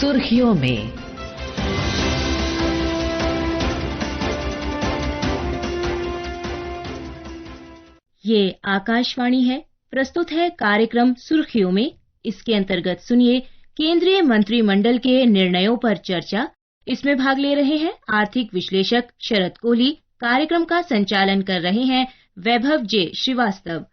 सुर्खियों में। ये आकाशवाणी है। प्रस्तुत है कार्यक्रम सुर्खियों में। इसके अंतर्गत सुनिए केंद्रीय मंत्रिमंडल के निर्णयों पर चर्चा। इसमें भाग ले रहे हैं आर्थिक विश्लेषक शरद कोहली। कार्यक्रम का संचालन कर रहे हैं वैभव जे श्रीवास्तव।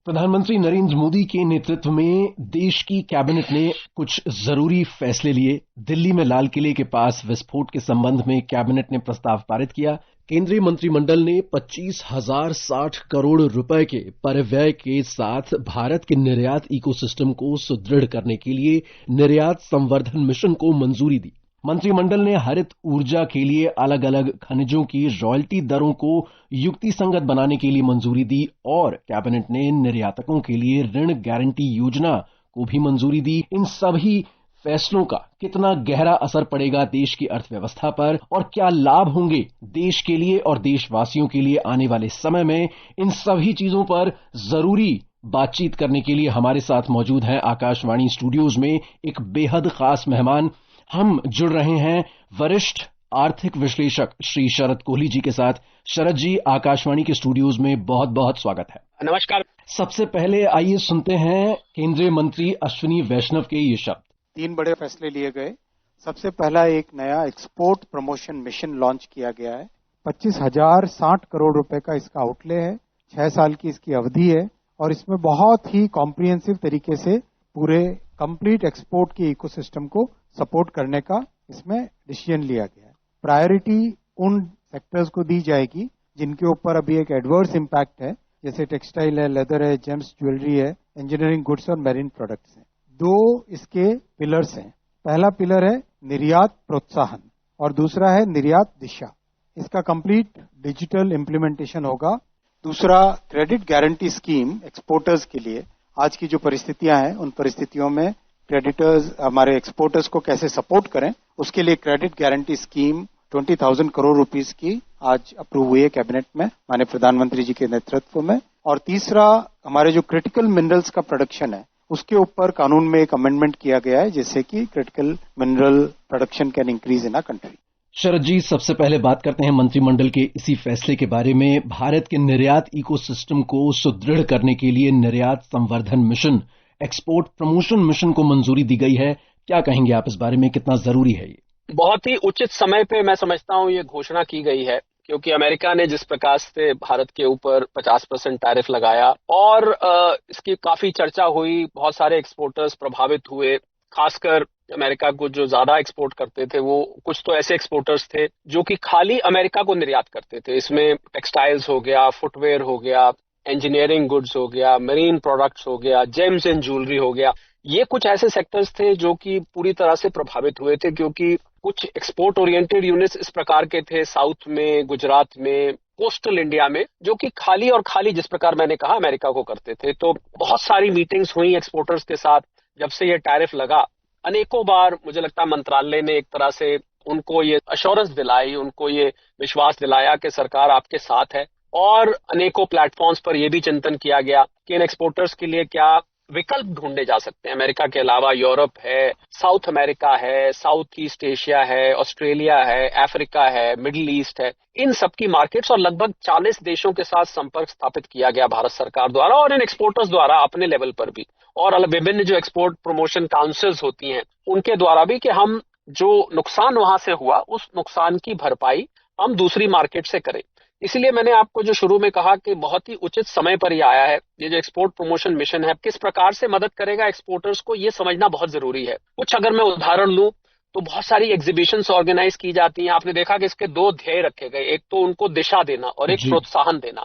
प्रधानमंत्री नरेंद्र मोदी के नेतृत्व में देश की कैबिनेट ने कुछ जरूरी फैसले लिए। दिल्ली में लाल किले के पास विस्फोट के संबंध में कैबिनेट ने प्रस्ताव पारित किया। केंद्रीय मंत्रिमंडल ने 25,060 करोड़ रुपए के परिव्यय के साथ भारत के निर्यात इकोसिस्टम को सुदृढ़ करने के लिए निर्यात संवर्धन मिशन को मंजूरी दी। मंत्रिमंडल ने हरित ऊर्जा के लिए अलग अलग खनिजों की रॉयल्टी दरों को युक्तिसंगत बनाने के लिए मंजूरी दी और कैबिनेट ने निर्यातकों के लिए ऋण गारंटी योजना को भी मंजूरी दी। इन सभी फैसलों का कितना गहरा असर पड़ेगा देश की अर्थव्यवस्था पर और क्या लाभ होंगे देश के लिए और देशवासियों के लिए आने वाले समय में, इन सभी चीजों पर जरूरी बातचीत करने के लिए हमारे साथ मौजूद हैं आकाशवाणी स्टूडियोज में एक बेहद खास मेहमान। हम जुड़ रहे हैं वरिष्ठ आर्थिक विश्लेषक श्री शरद कोहली जी के साथ। शरद जी, आकाशवाणी के स्टूडियोज में बहुत बहुत स्वागत है। नमस्कार। सबसे पहले आइए सुनते हैं केंद्रीय मंत्री अश्विनी वैष्णव के ये शब्द। 3 बड़े फैसले लिए गए। सबसे पहला एक नया एक्सपोर्ट प्रमोशन मिशन लॉन्च किया गया है। 25,060 करोड़ रुपए का इसका आउटले है। 6 साल की इसकी अवधि है और इसमें बहुत ही कॉम्प्रिहेंसिव तरीके से पूरे कंप्लीट एक्सपोर्ट के इकोसिस्टम को सपोर्ट करने का इसमें डिसीजन लिया गया है। प्रायोरिटी उन सेक्टर्स को दी जाएगी जिनके ऊपर अभी एक एडवर्स इम्पैक्ट है, जैसे टेक्सटाइल है, लेदर है, जेम्स ज्वेलरी है, इंजीनियरिंग गुड्स और मैरीन प्रोडक्ट्स हैं। 2 इसके पिलर्स हैं। पहला पिलर है निर्यात प्रोत्साहन और दूसरा है निर्यात दिशा। इसका कंप्लीट डिजिटल इम्प्लीमेंटेशन होगा। दूसरा क्रेडिट गारंटी स्कीम एक्सपोर्टर्स के लिए। आज की जो परिस्थितियां हैं उन परिस्थितियों में क्रेडिटर्स हमारे एक्सपोर्टर्स को कैसे सपोर्ट करें, उसके लिए credit guarantee scheme 20,000 crore rupees की आज अप्रूव हुई है कैबिनेट में माननीय प्रधानमंत्री जी के नेतृत्व में। और तीसरा हमारे जो क्रिटिकल मिनरल्स का प्रोडक्शन है उसके ऊपर कानून में एक अमेंडमेंट किया गया है जिससे कि critical mineral production can increase in a country. Sharad ji, सबसे पहले बात करते हैं मंत्रिमंडल के इसी फैसले के बारे में। भारत के निर्यात इकोसिस्टम को सुदृढ़ करने के लिए निर्यात संवर्धन मिशन, एक्सपोर्ट प्रमोशन मिशन को मंजूरी दी गई है। क्या कहेंगे आप इस बारे में, कितना जरूरी है ये? बहुत ही उचित समय पे मैं समझता हूँ ये घोषणा की गई है, क्योंकि अमेरिका ने जिस प्रकार से भारत के ऊपर 50% टैरिफ लगाया और इसकी काफी चर्चा हुई, बहुत सारे एक्सपोर्टर्स प्रभावित हुए। खासकर अमेरिका को जो ज्यादा एक्सपोर्ट करते थे वो कुछ तो ऐसे एक्सपोर्टर्स थे जो कि खाली अमेरिका को निर्यात करते थे। इसमें टेक्सटाइल्स हो गया, फुटवेयर हो गया, इंजीनियरिंग गुड्स हो गया, मरीन प्रोडक्ट्स हो गया, जेम्स एंड ज्वेलरी हो गया। ये कुछ ऐसे सेक्टर्स थे जो कि पूरी तरह से प्रभावित हुए थे, क्योंकि कुछ एक्सपोर्ट ओरिएंटेड यूनिट्स इस प्रकार के थे साउथ में, गुजरात में, कोस्टल इंडिया में, जो कि खाली और खाली जिस प्रकार मैंने कहा अमेरिका को करते थे। तो बहुत सारी मीटिंग्स हुई एक्सपोर्टर्स के साथ। जब से ये टैरिफ लगा, अनेकों बार मुझे लगता है मंत्रालय ने एक तरह से उनको ये अश्योरेंस दिलाई, उनको ये विश्वास दिलाया कि सरकार आपके साथ है। और अनेकों प्लेटफॉर्म्स पर यह भी चिंतन किया गया कि इन एक्सपोर्टर्स के लिए क्या विकल्प ढूंढे जा सकते हैं। अमेरिका के अलावा यूरोप है, साउथ अमेरिका है, साउथ ईस्ट एशिया है, ऑस्ट्रेलिया है, अफ्रीका है, मिडिल ईस्ट है। इन सबकी मार्केट्स और लगभग 40 देशों के साथ संपर्क स्थापित किया गया भारत सरकार द्वारा और इन एक्सपोर्टर्स द्वारा अपने लेवल पर भी, और विभिन्न जो एक्सपोर्ट प्रमोशन काउंसिल्स होती हैं उनके द्वारा भी, कि हम जो नुकसान वहां से हुआ उस नुकसान की भरपाई हम दूसरी मार्केट से करें। इसलिए मैंने आपको जो शुरू में कहा कि बहुत ही उचित समय पर यह आया है। ये जो एक्सपोर्ट प्रमोशन मिशन है किस प्रकार से मदद करेगा एक्सपोर्टर्स को, ये समझना बहुत जरूरी है। कुछ अगर मैं उदाहरण लूं तो बहुत सारी एग्जीबिशंस ऑर्गेनाइज की जाती हैं। आपने देखा कि इसके 2 ध्येय रखे गए, एक तो उनको दिशा देना और एक प्रोत्साहन देना।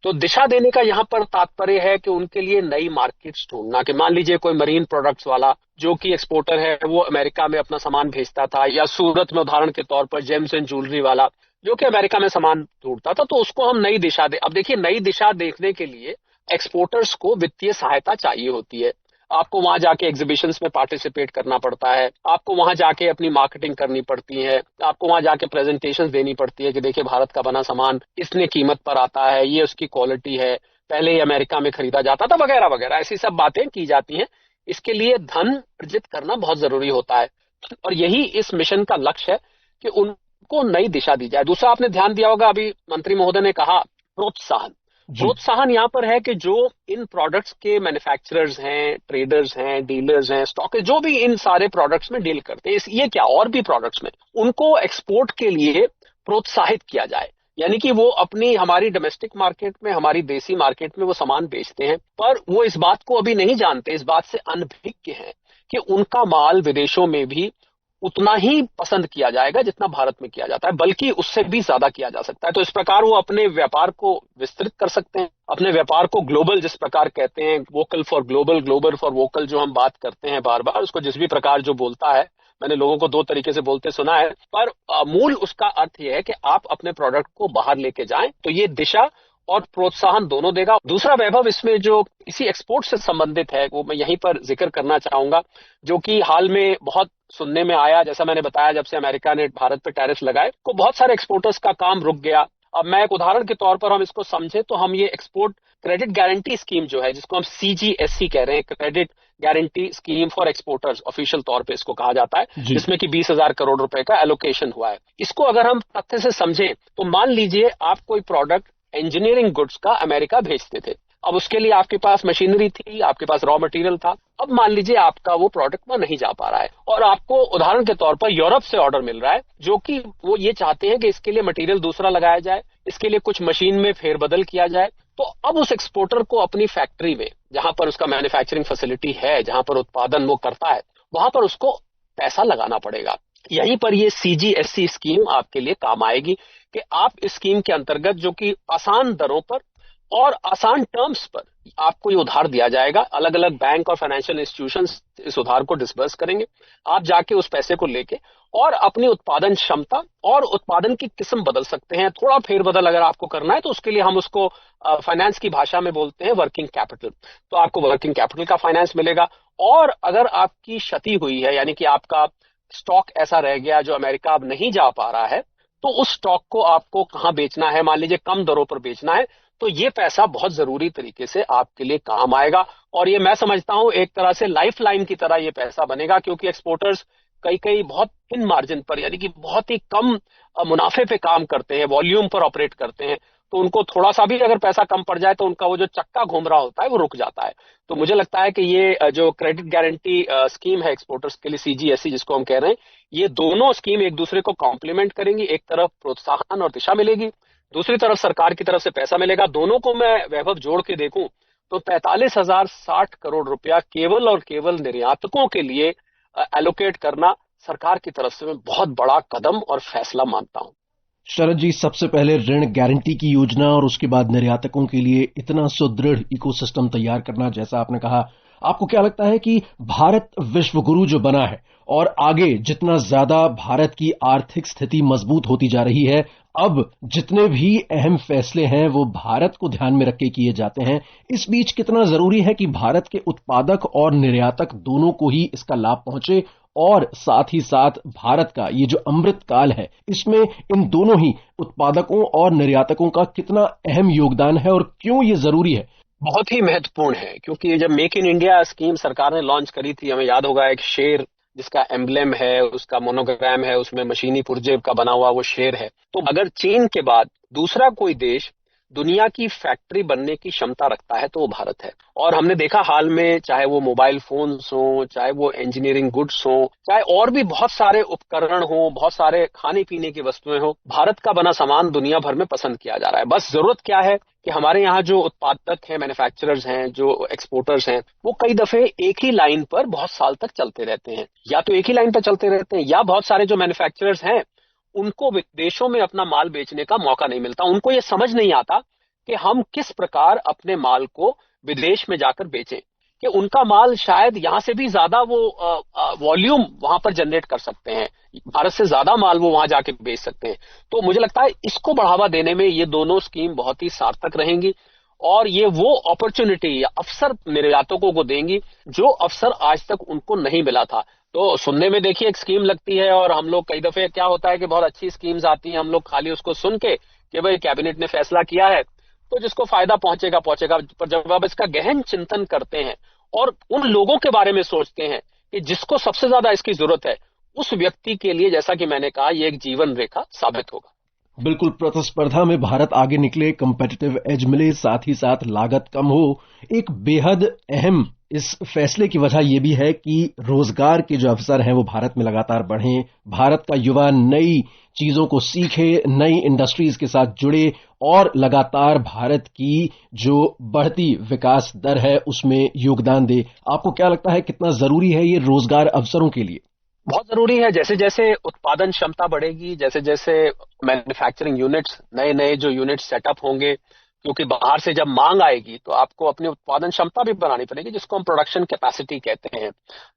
तो दिशा देने का यहाँ पर तात्पर्य है कि उनके लिए नई मार्केट्स ढूंढना, कि मान लीजिए कोई मरीन प्रोडक्ट्स वाला जो कि एक्सपोर्टर है वो अमेरिका में अपना सामान भेजता था, या सूरत में उदाहरण के तौर पर जेम्स एंड ज्वेलरी वाला जो कि अमेरिका में सामान ढूंढता था, तो उसको हम नई दिशा दे। अब देखिए, नई दिशा देखने के लिए एक्सपोर्टर्स को वित्तीय सहायता चाहिए होती है। आपको वहां जाके एग्जीबिशंस में पार्टिसिपेट करना पड़ता है, आपको वहां जाके अपनी मार्केटिंग करनी पड़ती है, आपको वहां जाके प्रेजेंटेशंस देनी पड़ती है कि देखिए भारत का बना सामान इतने कीमत पर आता है, ये उसकी क्वालिटी है, पहले ही अमेरिका में खरीदा जाता था, वगैरह वगैरह। ऐसी सब बातें की जाती हैं। इसके लिए धन अर्जित करना बहुत जरूरी होता है। और यही इस मिशन का लक्ष्य है कि उनको नई दिशा दी जाए। दूसरा, आपने ध्यान दिया होगा, अभी मंत्री महोदय ने कहा प्रोत्साहन। प्रोत्साहन यहाँ पर है कि जो इन प्रोडक्ट्स के मैन्युफैक्चरर्स हैं, ट्रेडर्स हैं, डीलर्स हैं, स्टॉक, जो भी इन सारे प्रोडक्ट्स में डील करते हैं, ये क्या और भी प्रोडक्ट्स में, उनको एक्सपोर्ट के लिए प्रोत्साहित किया जाए। यानी कि वो अपनी हमारी डोमेस्टिक मार्केट में, हमारी देसी मार्केट में वो सामान बेचते हैं, पर वो इस बात को अभी नहीं जानते, इस बात से अनभिज्ञ हैं कि उनका माल विदेशों में भी उतना ही पसंद किया जाएगा जितना भारत में किया जाता है, बल्कि उससे भी ज्यादा किया जा सकता है। तो इस प्रकार वो अपने व्यापार को विस्तृत कर सकते हैं, अपने व्यापार को ग्लोबल, जिस प्रकार कहते हैं vocal for global, global for vocal, जो हम बात करते हैं बार बार, उसको जिस भी प्रकार जो बोलता है, मैंने लोगों को दो तरीके से बोलते सुना है, पर मूल उसका अर्थ यह है कि आप अपने प्रोडक्ट को बाहर लेके जाएं। तो ये दिशा और प्रोत्साहन दोनों देगा। दूसरा वैभव इसमें जो इसी एक्सपोर्ट से संबंधित है, वो मैं यहीं पर जिक्र करना चाहूंगा, जो कि हाल में बहुत सुनने में आया। जैसा मैंने बताया, जब से अमेरिका ने भारत पे टैरिफ लगाए तो बहुत सारे एक्सपोर्टर्स का काम रुक गया। अब मैं एक उदाहरण के तौर पर हम इसको समझे तो हम ये एक्सपोर्ट क्रेडिट गारंटी स्कीम जो है, जिसको हम CGSC कह रहे हैं, credit guarantee scheme for exporters, official तौर पे इसको कहा जाता है, जिसमें कि 20,000 करोड़ रुपए का एलोकेशन हुआ है। इसको अगर हम तथ्य से समझें तो मान लीजिए आप कोई प्रोडक्ट इंजीनियरिंग गुड्स का अमेरिका भेजते थे। अब उसके लिए आपके पास मशीनरी थी, आपके पास रॉ मटेरियल था। अब मान लीजिए आपका वो प्रोडक्ट वहां नहीं जा पा रहा है और आपको उदाहरण के तौर पर यूरोप से ऑर्डर मिल रहा है, जो कि वो ये चाहते हैं कि इसके लिए मटेरियल दूसरा लगाया जाए, इसके लिए कुछ मशीन में फेरबदल किया जाए। तो अब उस एक्सपोर्टर को अपनी फैक्ट्री में, जहां पर उसका मैन्युफैक्चरिंग फैसिलिटी है, जहां पर उत्पादन वो करता है, वहां पर उसको पैसा लगाना पड़ेगा। यहीं पर ये CGSC स्कीम आपके लिए काम आएगी कि आप इस स्कीम के अंतर्गत, जो कि आसान दरों पर और आसान टर्म्स पर आपको ये उधार दिया जाएगा, अलग अलग बैंक और फाइनेंशियल इंस्टीट्यूशंस इस उधार को डिसबर्स करेंगे। आप जाके उस पैसे को लेके और अपनी उत्पादन क्षमता और उत्पादन की किस्म बदल सकते हैं। थोड़ा फेरबदल अगर आपको करना है तो उसके लिए हम उसको फाइनेंस की भाषा में बोलते हैं वर्किंग कैपिटल। तो आपको वर्किंग कैपिटल का फाइनेंस मिलेगा। और अगर आपकी क्षति हुई है, यानी कि आपका स्टॉक ऐसा रह गया जो अमेरिका अब नहीं जा पा रहा है, तो उस स्टॉक को आपको कहां बेचना है, मान लीजिए कम दरों पर बेचना है, तो ये पैसा बहुत जरूरी तरीके से आपके लिए काम आएगा। और ये मैं समझता हूं एक तरह से लाइफ लाइन की तरह ये पैसा बनेगा, क्योंकि एक्सपोर्टर्स कई बहुत थिन मार्जिन पर, यानी कि बहुत ही कम मुनाफे पे काम करते हैं, वॉल्यूम पर ऑपरेट करते हैं। तो उनको थोड़ा सा भी अगर पैसा कम पड़ जाए तो उनका वो जो चक्का घूम रहा होता है वो रुक जाता है। तो मुझे लगता है कि ये जो क्रेडिट गारंटी स्कीम है एक्सपोर्टर्स के लिए, CGSC जिसको हम कह रहे हैं, ये दोनों स्कीम एक दूसरे को कॉम्प्लीमेंट करेंगी। एक तरफ प्रोत्साहन और दिशा मिलेगी, दूसरी तरफ सरकार की तरफ से पैसा मिलेगा। दोनों को मैं वैभव जोड़ के देखूं तो 45,060 करोड़ रुपया केवल और केवल निर्यातकों के लिए एलोकेट करना सरकार की तरफ से मैं बहुत बड़ा कदम और फैसला मानता हूं। शरद जी, सबसे पहले ऋण गारंटी की योजना और उसके बाद निर्यातकों के लिए इतना सुदृढ़ इकोसिस्टम तैयार करना, जैसा आपने कहा, आपको क्या लगता है कि भारत विश्व गुरु जो बना है और आगे जितना ज्यादा भारत की आर्थिक स्थिति मजबूत होती जा रही है, अब जितने भी अहम फैसले हैं वो भारत को ध्यान में रख के किए जाते हैं, इस बीच कितना जरूरी है कि भारत के उत्पादक और निर्यातक दोनों को ही इसका लाभ पहुंचे, और साथ ही साथ भारत का ये जो अमृत काल है, इसमें इन दोनों ही उत्पादकों और निर्यातकों का कितना अहम योगदान है और क्यों ये जरूरी है? बहुत ही महत्वपूर्ण है, क्योंकि जब मेक इन इंडिया स्कीम सरकार ने लॉन्च करी थी, हमें याद होगा एक शेर जिसका एम्ब्लेम है, उसका मोनोग्राम है, उसमें मशीनी पुर्जे का बना हुआ वो शेर है। तो अगर चीन के बाद दूसरा कोई देश दुनिया की फैक्ट्री बनने की क्षमता रखता है तो वो भारत है। और हमने देखा हाल में, चाहे वो मोबाइल फोन्स हो, चाहे वो इंजीनियरिंग गुड्स हो, चाहे और भी बहुत सारे उपकरण हो, बहुत सारे खाने पीने की वस्तुएं हो, भारत का बना सामान दुनिया भर में पसंद किया जा रहा है। बस जरूरत क्या है कि हमारे यहाँ जो उत्पादक हैं, मैन्युफैक्चरर्स हैं, जो एक्सपोर्टर्स हैं, वो कई दफे एक ही लाइन पर बहुत साल तक चलते रहते हैं, या तो एक ही लाइन पर चलते रहते हैं, या बहुत सारे जो मैन्युफैक्चरर्स हैं उनको विदेशों में अपना माल बेचने का मौका नहीं मिलता। उनको ये समझ नहीं आता कि हम किस प्रकार अपने माल को विदेश में जाकर बेचें, कि उनका माल शायद यहां से भी ज्यादा वो वॉल्यूम वहां पर जनरेट कर सकते हैं, भारत से ज्यादा माल वो वहां जाके बेच सकते हैं। तो मुझे लगता है इसको बढ़ावा देने में ये दोनों स्कीम बहुत ही सार्थक रहेंगी, और ये वो अपॉर्चुनिटी या अवसर निर्यातकों को देंगी जो अवसर आज तक उनको नहीं मिला था। तो सुनने में देखिए एक स्कीम लगती है, और हम लोग कई दफे क्या होता है कि बहुत अच्छी स्कीम्स आती हैं, हम लोग खाली उसको सुन के कि भाई कैबिनेट ने फैसला किया है तो जिसको फायदा पहुंचेगा पहुंचेगा, पर जब आप इसका गहन चिंतन करते हैं और उन लोगों के बारे में सोचते हैं कि जिसको सबसे ज्यादा इसकी जरूरत है, उस व्यक्ति के लिए, जैसा कि मैंने कहा, ये एक जीवन रेखा साबित होगा। बिल्कुल, प्रतिस्पर्धा में भारत आगे निकले, कंपेटिटिव एज मिले, साथ ही साथ लागत कम हो। एक बेहद अहम इस फैसले की वजह यह भी है कि रोजगार के जो अवसर हैं वो भारत में लगातार बढ़ें, भारत का युवा नई चीजों को सीखे, नई इंडस्ट्रीज के साथ जुड़े और लगातार भारत की जो बढ़ती विकास दर है उसमें योगदान दे। आपको क्या लगता है कितना जरूरी है ये रोजगार अवसरों के लिए? बहुत जरूरी है। जैसे जैसे उत्पादन क्षमता बढ़ेगी, जैसे जैसे मैन्युफैक्चरिंग यूनिट्स, नए नए जो यूनिट्स सेटअप होंगे, क्योंकि बाहर से जब मांग आएगी तो आपको अपनी उत्पादन क्षमता भी बढ़ानी पड़ेगी, जिसको हम प्रोडक्शन कैपेसिटी कहते हैं।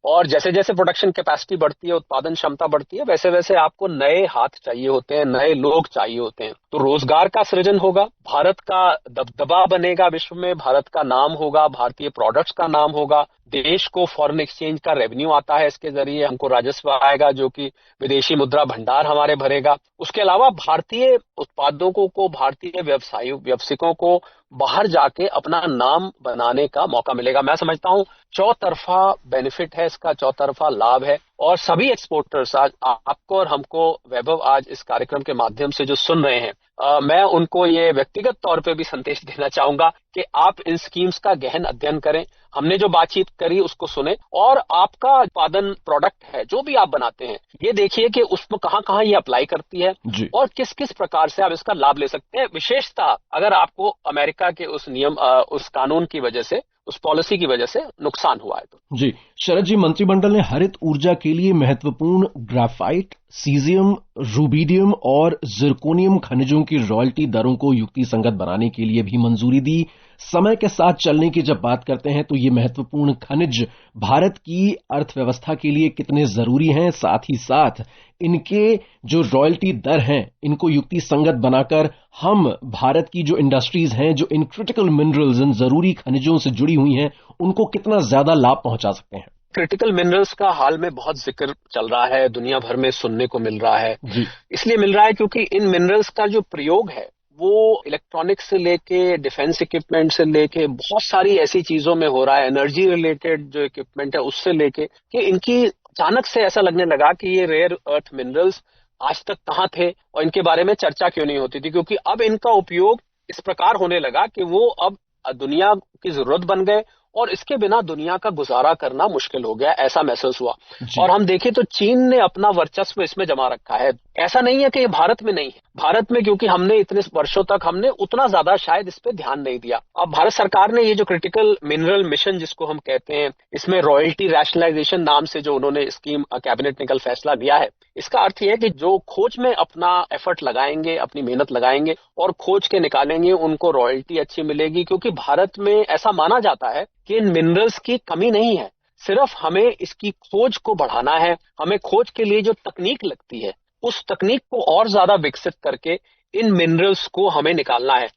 और जैसे जैसे प्रोडक्शन कैपेसिटी बढ़ती है, उत्पादन क्षमता बढ़ती है, वैसे वैसे आपको नए हाथ चाहिए होते हैं, नए लोग चाहिए होते हैं। तो रोजगार का सृजन होगा, भारत का दबदबा बनेगा विश्व में, भारत का नाम होगा, भारतीय प्रोडक्ट्स का नाम होगा, देश को फॉरेन एक्सचेंज का रेवेन्यू आता है, इसके जरिए हमको राजस्व आएगा जो कि विदेशी मुद्रा भंडार हमारे भरेगा। उसके अलावा भारतीय उत्पादों को भारतीय व्यवसायिकों को बाहर जाके अपना नाम बनाने का मौका मिलेगा। मैं समझता हूं चौतरफा बेनिफिट है इसका, चौतरफा लाभ है। और सभी एक्सपोर्टर्स आज आपको और हमको, वैभव, आज इस कार्यक्रम के माध्यम से जो सुन रहे हैं, मैं उनको ये व्यक्तिगत तौर पे भी संदेश देना चाहूंगा कि आप इन स्कीम्स का गहन अध्ययन करें, हमने जो बातचीत करी उसको सुने, और आपका उत्पादन प्रोडक्ट है जो भी आप बनाते हैं, ये देखिए कि उसमें कहाँ कहाँ ये अप्लाई करती है और किस किस प्रकार से आप इसका लाभ ले सकते हैं। विशेषता अगर आपको अमेरिका के उस नियम, उस कानून की वजह से, उस पॉलिसी की वजह से नुकसान हुआ है तो। जी शरद जी, मंत्रिमंडल ने हरित ऊर्जा के लिए महत्वपूर्ण ग्राफाइट, सीजियम, रूबिडियम और जिरकोनियम खनिजों की रॉयल्टी दरों को युक्तिसंगत बनाने के लिए भी मंजूरी दी। समय के साथ चलने की जब बात करते हैं तो ये महत्वपूर्ण खनिज भारत की अर्थव्यवस्था के लिए कितने जरूरी हैं, साथ ही साथ इनके जो रॉयल्टी दर हैं इनको युक्ति संगत बनाकर हम भारत की जो इंडस्ट्रीज हैं जो इन क्रिटिकल मिनरल्स, इन जरूरी खनिजों से जुड़ी हुई हैं, उनको कितना ज्यादा लाभ पहुंचा सकते हैं? क्रिटिकल मिनरल्स का हाल में बहुत जिक्र चल रहा है, दुनिया भर में सुनने को मिल रहा है। इसलिए मिल रहा है क्योंकि इन मिनरल्स का जो प्रयोग है वो इलेक्ट्रॉनिक्स से लेके डिफेंस इक्विपमेंट से लेके बहुत सारी ऐसी चीजों में हो रहा है, एनर्जी रिलेटेड जो इक्विपमेंट है उससे लेके, कि इनकी अचानक से ऐसा लगने लगा कि ये रेयर अर्थ मिनरल्स आज तक कहाँ थे और इनके बारे में चर्चा क्यों नहीं होती थी, क्योंकि अब इनका उपयोग इस प्रकार होने लगा कि वो अब दुनिया की जरूरत बन गए और इसके बिना दुनिया का गुजारा करना मुश्किल हो गया, ऐसा महसूस हुआ। और हम देखें तो चीन ने अपना वर्चस्व इसमें जमा रखा है। ऐसा नहीं है कि ये भारत में नहीं है, भारत में क्योंकि हमने इतने वर्षों तक हमने उतना ज्यादा शायद इस पे ध्यान नहीं दिया। अब भारत सरकार ने ये जो क्रिटिकल मिनरल मिशन जिसको हम कहते हैं, इसमें रॉयल्टी रैशनलाइजेशन नाम से जो उन्होंने स्कीम कैबिनेट ने कल फैसला लिया है, इसका अर्थ यह है कि जो खोज में अपना एफर्ट लगाएंगे, अपनी मेहनत लगाएंगे और खोज के निकालेंगे, उनको रॉयल्टी अच्छी मिलेगी। क्योंकि भारत में ऐसा माना जाता है कि इन मिनरल्स की कमी नहीं है, सिर्फ हमें इसकी खोज को बढ़ाना है। हमें खोज के लिए जो तकनीक लगती है उस तकनीक को और ज्यादा विकसित करके इन मिनरल्स को हमें निकालना है।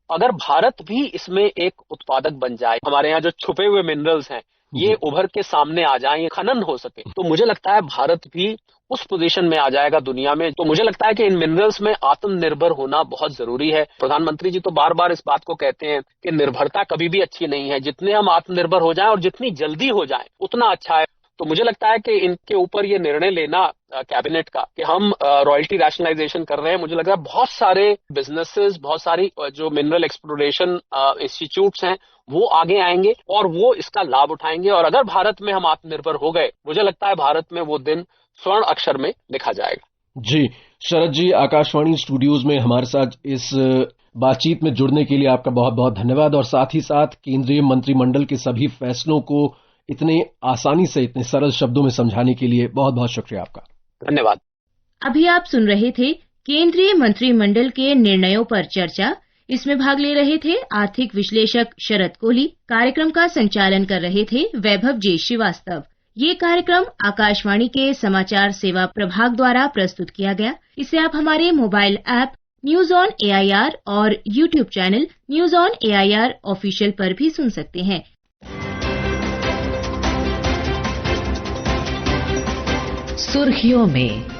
अगर भारत भी इसमें एक उत्पादक बन जाए, हमारे यहाँ जो छुपे हुए मिनरल्स हैं ये उभर के सामने आ जाएं, ये खनन हो सके, तो मुझे लगता है भारत भी उस पोजीशन में आ जाएगा दुनिया में। तो मुझे लगता है कि इन मिनरल्स में आत्मनिर्भर होना बहुत जरूरी है। प्रधानमंत्री जी तो बार बार इस बात को कहते हैं कि निर्भरता कभी भी अच्छी नहीं है, जितने हम आत्मनिर्भर हो जाएं और जितनी जल्दी हो जाएं उतना अच्छा है। तो मुझे लगता है कि इनके ऊपर ये निर्णय लेना कैबिनेट का कि हम रॉयल्टी रैशनलाइजेशन कर रहे हैं, मुझे लग रहा है बहुत सारे बिजनेसेस, बहुत सारी जो मिनरल एक्सप्लोरेशन इंस्टीट्यूट्स हैं वो आगे आएंगे और वो इसका लाभ उठाएंगे। और अगर भारत में हम आत्मनिर्भर हो गए, मुझे लगता है भारत में वो दिन स्वर्ण अक्षर में लिखा जाएगा। जी शरद जी, आकाशवाणी स्टूडियोज में हमारे साथ इस बातचीत में जुड़ने के लिए आपका बहुत बहुत धन्यवाद, और साथ ही साथ केंद्रीय मंत्रिमंडल के सभी फैसलों को इतने आसानी से, इतने सरल शब्दों में समझाने के लिए बहुत बहुत शुक्रिया आपका। धन्यवाद। अभी आप सुन रहे थे केंद्रीय मंत्रिमंडल के निर्णयों पर चर्चा। इसमें भाग ले रहे थे आर्थिक विश्लेषक शरद कोहली। कार्यक्रम का संचालन कर रहे थे वैभव जे श्रीवास्तव। ये कार्यक्रम आकाशवाणी के समाचार सेवा प्रभाग द्वारा प्रस्तुत किया गया। इसे आप हमारे mobile app news on AIR और YouTube channel news on AIR official पर भी सुन सकते हैं। सुर्खियों में